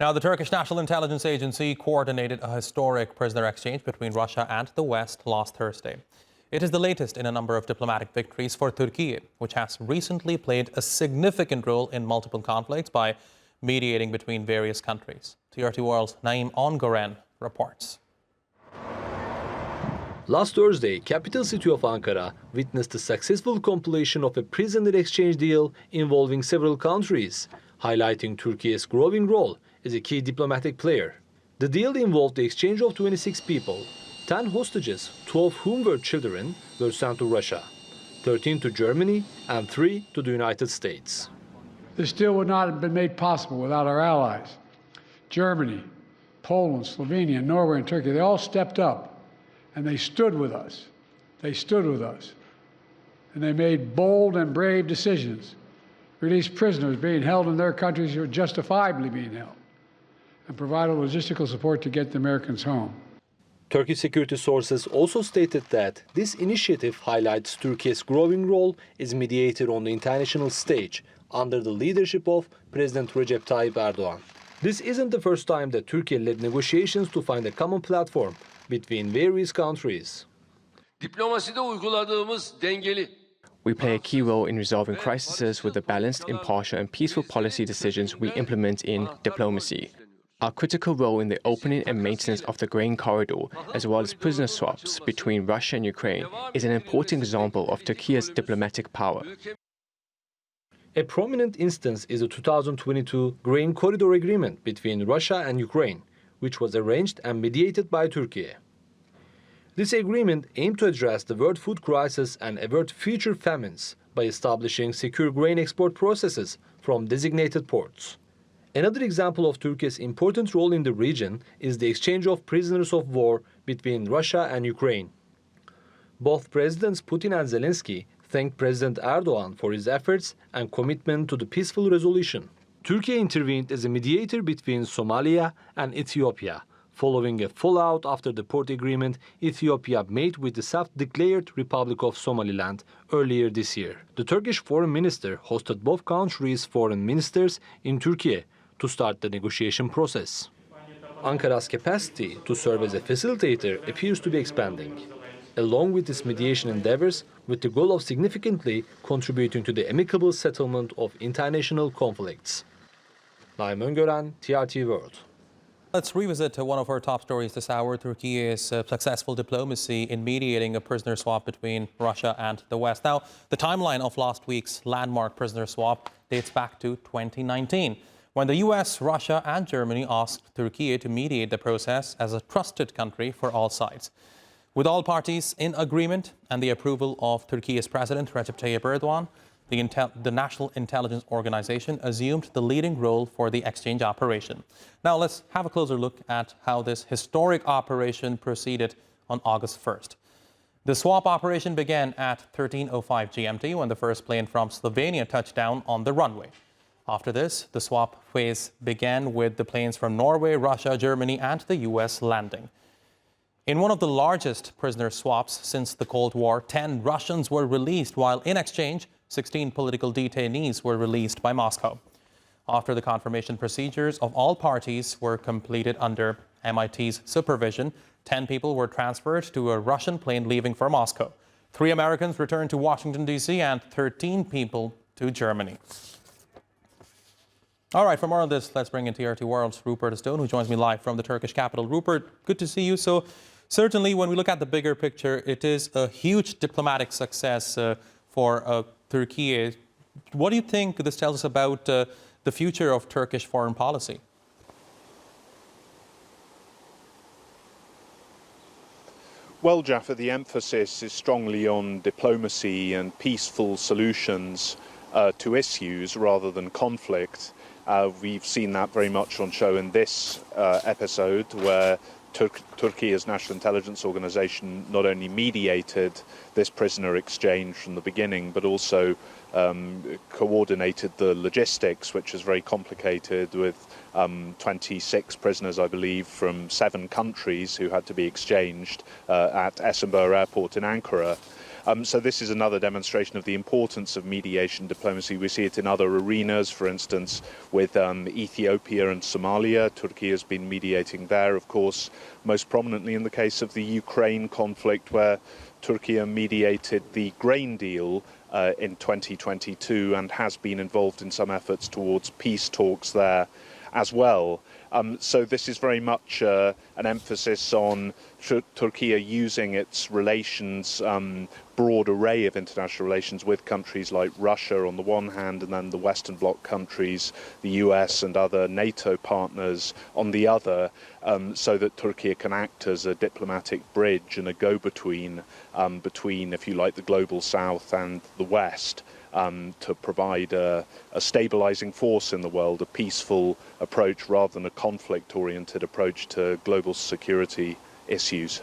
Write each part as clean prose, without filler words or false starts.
Now, the Turkish National Intelligence Agency coordinated a historic prisoner exchange between Russia and the West last Thursday. It is the latest in a number of diplomatic victories for Türkiye, which has recently played a significant role in multiple conflicts by mediating between various countries. TRT World's Naim Ongoren reports. Last Thursday, capital city of Ankara witnessed the successful completion of a prisoner exchange deal involving several countries, highlighting Türkiye's growing role as a key diplomatic player. The deal involved the exchange of 26 people. 10 hostages, 2 of whom were children, were sent to Russia, 13 to Germany and 3 to the United States. This deal would not have been made possible without our allies. Germany, Poland, Slovenia, Norway, and Turkey, they all stepped up and they stood with us. They stood with us. And they made bold and brave decisions, released prisoners being held in their countries who are justifiably being held, and provided logistical support to get the Americans home. Turkish security sources also stated that this initiative highlights Turkey's growing role as mediator on the international stage under the leadership of President Recep Tayyip Erdogan. This isn't the first time that Turkey led negotiations to find a common platform between various countries. Diplomaside uyguladığımız dengeli. We play a key role in resolving crises with the balanced, impartial and peaceful policy decisions we implement in diplomacy. Our critical role in the opening and maintenance of the grain corridor, as well as prisoner swaps between Russia and Ukraine, is an important example of Turkey's diplomatic power. A prominent instance is the 2022 grain corridor agreement between Russia and Ukraine, which was arranged and mediated by Türkiye. This agreement aimed to address the world food crisis and avert future famines by establishing secure grain export processes from designated ports. Another example of Turkey's important role in the region is the exchange of prisoners of war between Russia and Ukraine. Both Presidents Putin and Zelensky thanked President Erdogan for his efforts and commitment to the peaceful resolution. Turkey intervened as a mediator between Somalia and Ethiopia, following a fallout after the port agreement Ethiopia made with the self-declared Republic of Somaliland earlier this year. The Turkish foreign minister hosted both countries' foreign ministers in Türkiye to start the negotiation process. Ankara's capacity to serve as a facilitator appears to be expanding, along with its mediation endeavors, with the goal of significantly contributing to the amicable settlement of international conflicts. Naim Öngören, TRT World. Let's revisit one of our top stories this hour, Türkiye's successful diplomacy in mediating a prisoner swap between Russia and the West. Now, the timeline of last week's landmark prisoner swap dates back to 2019, when the US, Russia and Germany asked Türkiye to mediate the process as a trusted country for all sides. With all parties in agreement and the approval of Türkiye's President Recep Tayyip Erdogan, the National Intelligence Organization assumed the leading role for the exchange operation. Now let's have a closer look at how this historic operation proceeded on August 1st. The swap operation began at 13:05 GMT when the first plane from Slovenia touched down on the runway. After this, the swap phase began with the planes from Norway, Russia, Germany and the US landing. In one of the largest prisoner swaps since the Cold War, 10 Russians were released, while in exchange, 16 political detainees were released by Moscow. After the confirmation procedures of all parties were completed under MIT's supervision, 10 people were transferred to a Russian plane leaving for Moscow. 3 Americans returned to Washington, D.C. and 13 people to Germany. All right, for more on this, let's bring in TRT World's Rupert Stone, who joins me live from the Turkish capital. Rupert, good to see you. So certainly when we look at the bigger picture, it is a huge diplomatic success for Türkiye. What do you think this tells us about the future of Turkish foreign policy? Well, Jaffa, the emphasis is strongly on diplomacy and peaceful solutions to issues rather than conflict. We've seen that very much on show in this episode, where Turkey's National Intelligence Organization not only mediated this prisoner exchange from the beginning, but also coordinated the logistics, which is very complicated, with 26 prisoners, I believe, from 7 countries who had to be exchanged at Esenboğa Airport in Ankara. So this is another demonstration of the importance of mediation diplomacy. We see it in other arenas, for instance, with Ethiopia and Somalia. Turkey has been mediating there, of course, most prominently in the case of the Ukraine conflict, where Turkey mediated the grain deal in 2022 and has been involved in some efforts towards peace talks there as well. So this is very much an emphasis on Turkey using its relations, broad array of international relations with countries like Russia on the one hand, and then the Western Bloc countries, the US and other NATO partners on the other, so that Turkey can act as a diplomatic bridge and a go-between between, if you like, the global South and the West. To provide a stabilizing force in the world, a peaceful approach rather than a conflict-oriented approach to global security issues.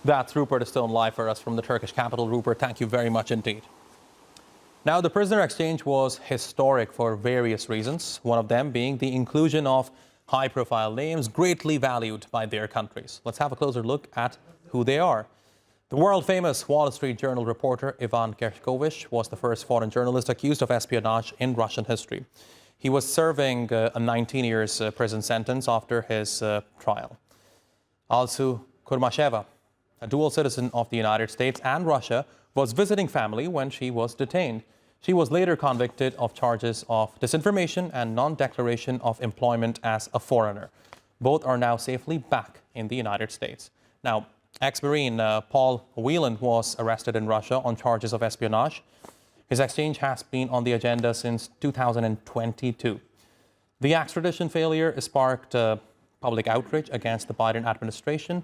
That's Rupert Stone live for us from the Turkish capital. Rupert, thank you very much indeed. Now, the prisoner exchange was historic for various reasons, one of them being the inclusion of high-profile names greatly valued by their countries. Let's have a closer look at who they are. The world-famous Wall Street Journal reporter Ivan Gershkovich was the first foreign journalist accused of espionage in Russian history. He was serving a 19 years prison sentence after his trial. Alsu Kurmasheva, a dual citizen of the United States and Russia, was visiting family when she was detained. She was later convicted of charges of disinformation and non-declaration of employment as a foreigner. Both are now safely back in the United States. Now, ex-Marine Paul Whelan was arrested in Russia on charges of espionage. His exchange has been on the agenda since 2022. The extradition failure sparked public outrage against the Biden administration.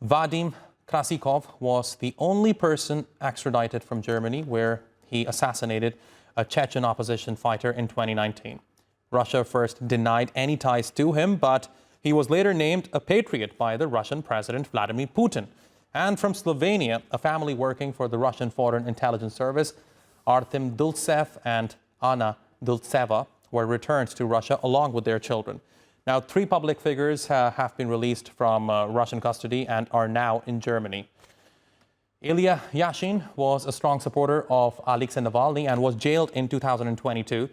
Vadim Krasikov was the only person extradited from Germany, where he assassinated a Chechen opposition fighter in 2019. Russia first denied any ties to him, but he was later named a patriot by the Russian President Vladimir Putin. And from Slovenia, a family working for the Russian Foreign Intelligence Service, Artem Dulcev and Anna Dulceva, were returned to Russia along with their children. Now, 3 public figures have been released from Russian custody and are now in Germany. Ilya Yashin was a strong supporter of Alexei Navalny and was jailed in 2022.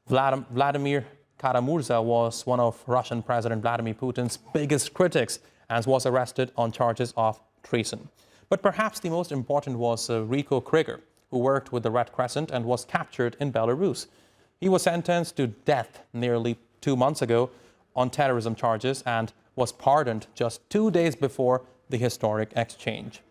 Vladimir Kara-Murza was one of Russian President Vladimir Putin's biggest critics and was arrested on charges of treason. But perhaps the most important was Rico Krieger, who worked with the Red Crescent and was captured in Belarus. He was sentenced to death nearly 2 months ago on terrorism charges and was pardoned just 2 days before the historic exchange.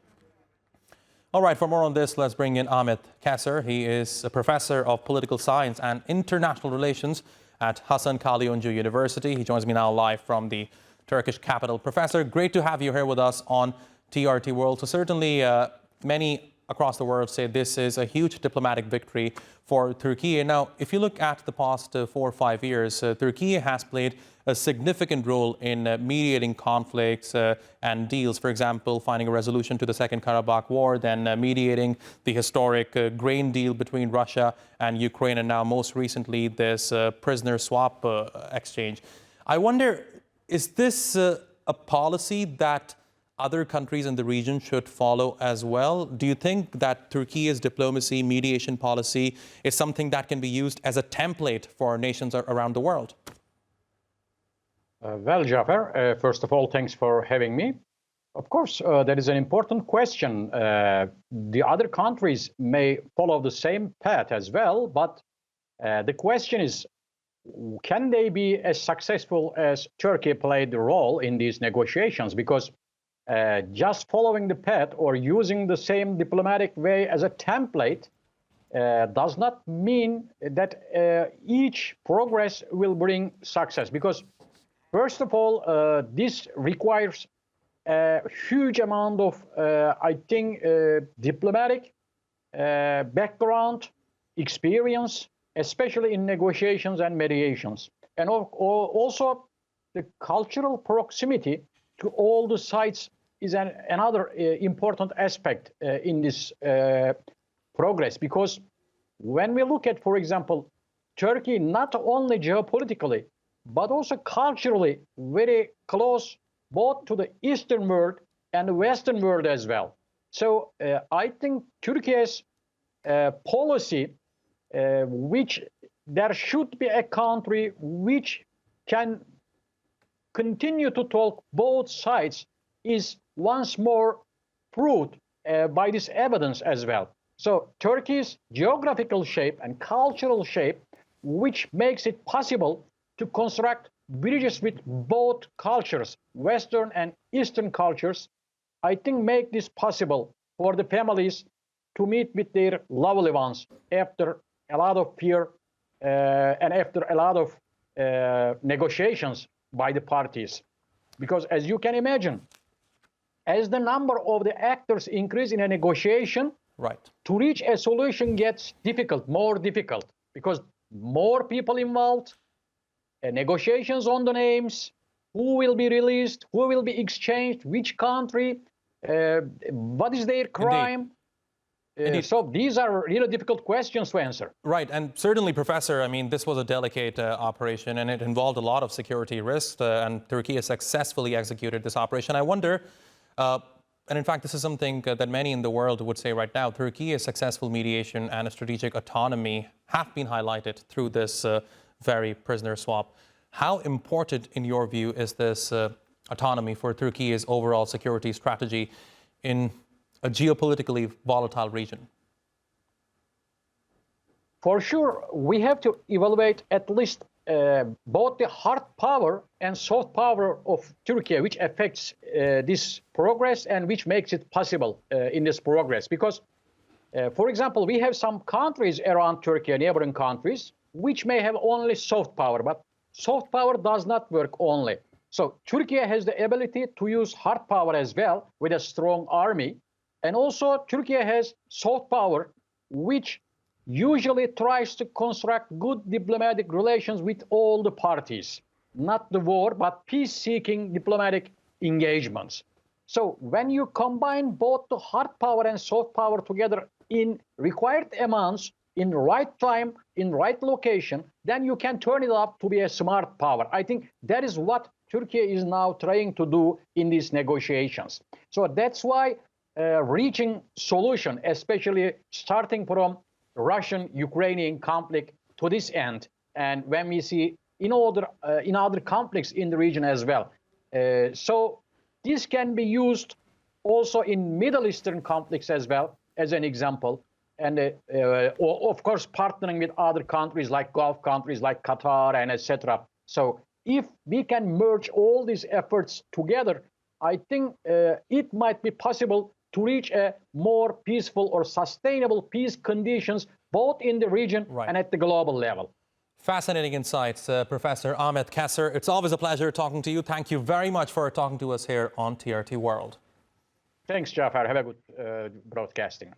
All right, for more on this, let's bring in Ahmet Keser. He is a professor of political science and international relations at Hasan Kalyoncu University. He joins me now live from the Turkish capital. Professor, great to have you here with us on TRT World. So certainly many across the world say this is a huge diplomatic victory for Türkiye. Now, if you look at the past 4 or 5 years, Türkiye has played a significant role in mediating conflicts and deals. For example, finding a resolution to the Second Karabakh War, then mediating the historic grain deal between Russia and Ukraine, and now most recently this prisoner swap exchange. I wonder, is this a policy that other countries in the region should follow as well? Do you think that Turkey's diplomacy mediation policy is something that can be used as a template for nations around the world? Well, Jafar, first of all, thanks for having me. Of course, that is an important question. The other countries may follow the same path as well, but the question is, can they be as successful as Turkey played the role in these negotiations? Because just following the path or using the same diplomatic way as a template does not mean that each progress will bring success. Because first of all, this requires a huge amount of, I think, diplomatic background, experience, especially in negotiations and mediations. And also the cultural proximity to all the sides is another important aspect in this progress. Because when we look at, for example, Turkey, not only geopolitically, but also culturally very close both to the Eastern world and the Western world as well. So I think Turkey's policy, which there should be a country which can continue to talk both sides, is once more proved by this evidence as well. So Turkey's geographical shape and cultural shape, which makes it possible to construct bridges with both cultures, Western and Eastern cultures, I think make this possible for the families to meet with their lovely ones after a lot of fear and after a lot of negotiations by the parties. Because as you can imagine, as the number of the actors increase in a negotiation, Right. to reach a solution gets difficult, more difficult, because more people involved, negotiations on the names, who will be released, who will be exchanged, which country, what is their crime. Indeed. So these are really difficult questions to answer. Right, and certainly, Professor, I mean, this was a delicate operation, and it involved a lot of security risks, and Turkey has successfully executed this operation. I wonder, and in fact, this is something that many in the world would say right now, Turkey's successful mediation and strategic autonomy have been highlighted through this very prisoner swap. How important, in your view, is this autonomy for Turkey's overall security strategy in a geopolitically volatile region? For sure, we have to evaluate at least both the hard power and soft power of Turkey, which affects this progress and which makes it possible in this progress. Because, for example, we have some countries around Turkey, neighboring countries, which may have only soft power, but soft power does not work only. So Turkey has the ability to use hard power as well with a strong army. And also Turkey has soft power, which usually tries to construct good diplomatic relations with all the parties. Not the war, but peace-seeking diplomatic engagements. So when you combine both the hard power and soft power together in required amounts, in right time, in right location, then you can turn it up to be a smart power. I think that is what Turkey is now trying to do in these negotiations. So that's why reaching solution, especially starting from Russian-Ukrainian conflict to this end, and when we see in other conflicts in the region as well. So this can be used also in Middle Eastern conflicts as well, as an example. And of course, partnering with other countries like Gulf countries like Qatar and etc. So if we can merge all these efforts together, I think it might be possible to reach a more peaceful or sustainable peace conditions, both in the region and at the global level. Fascinating insights, Professor Ahmet Kesser. It's always a pleasure talking to you. Thank you very much for talking to us here on TRT World. Thanks, Jafar. Have a good broadcasting.